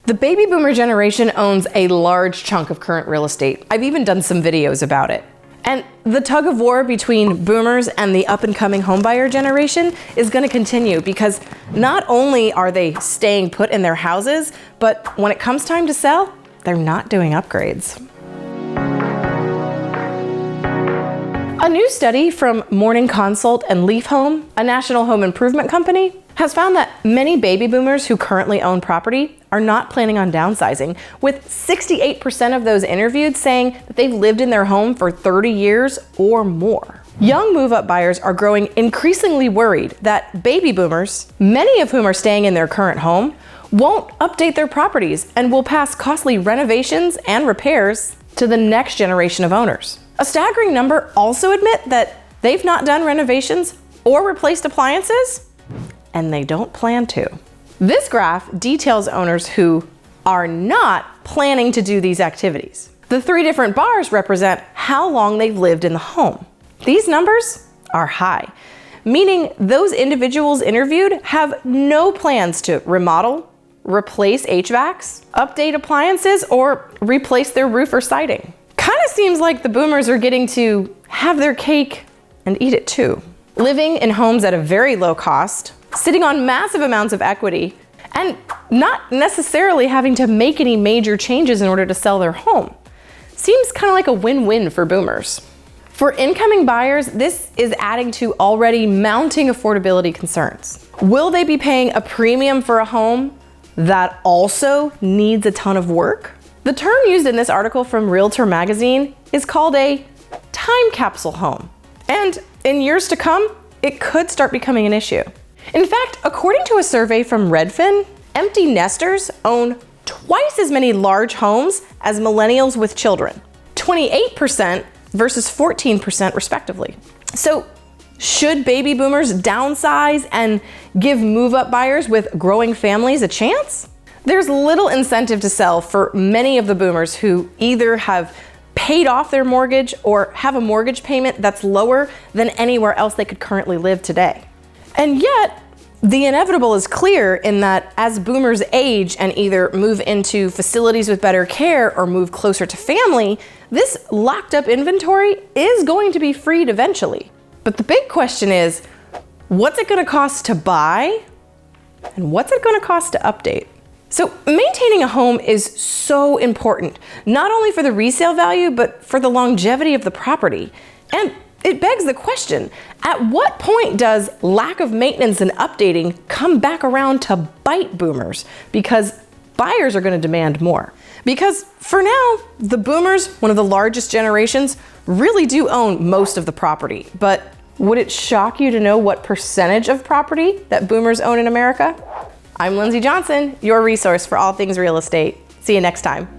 The baby boomer generation owns a large chunk of current real estate. I've even done some videos about it. And the tug of war between boomers and the up-and-coming homebuyer generation is going to continue because not only are they staying put in their houses, but when it comes time to sell, they're not doing upgrades. A new study from Morning Consult and Leaf Home, a national home improvement company, has found that many baby boomers who currently own property are not planning on downsizing, with 68% of those interviewed saying that they've lived in their home for 30 years or more. Young move-up buyers are growing increasingly worried that baby boomers, many of whom are staying in their current home, won't update their properties and will pass costly renovations and repairs to the next generation of owners. A staggering number also admit that they've not done renovations or replaced appliances, and they don't plan to. This graph details owners who are not planning to do these activities. The three different bars represent how long they've lived in the home. These numbers are high, meaning those individuals interviewed have no plans to remodel, replace HVACs, update appliances, or replace their roof or siding. Kind of seems like the boomers are getting to have their cake and eat it too. Living in homes at a very low cost, sitting on massive amounts of equity, and not necessarily having to make any major changes in order to sell their home. Seems kind of like a win-win for boomers. For incoming buyers, this is adding to already mounting affordability concerns. Will they be paying a premium for a home that also needs a ton of work? The term used in this article from Realtor magazine is called a time capsule home. And in years to come, it could start becoming an issue. In fact, according to a survey from Redfin, empty nesters own twice as many large homes as millennials with children, 28% versus 14% respectively. So should baby boomers downsize and give move-up buyers with growing families a chance? There's little incentive to sell for many of the boomers who either have paid off their mortgage or have a mortgage payment that's lower than anywhere else they could currently live today. And yet, the inevitable is clear in that as boomers age and either move into facilities with better care or move closer to family, this locked up inventory is going to be freed eventually. But the big question is, what's it going to cost to buy and what's it going to cost to update? So maintaining a home is so important, not only for the resale value, but for the longevity of the property. And it begs the question, at what point does lack of maintenance and updating come back around to bite boomers? Because buyers are going to demand more. Because for now, the boomers, one of the largest generations, really do own most of the property. But would it shock you to know what percentage of property that boomers own in America? I'm Lindsey Johnson, your resource for all things real estate. See you next time.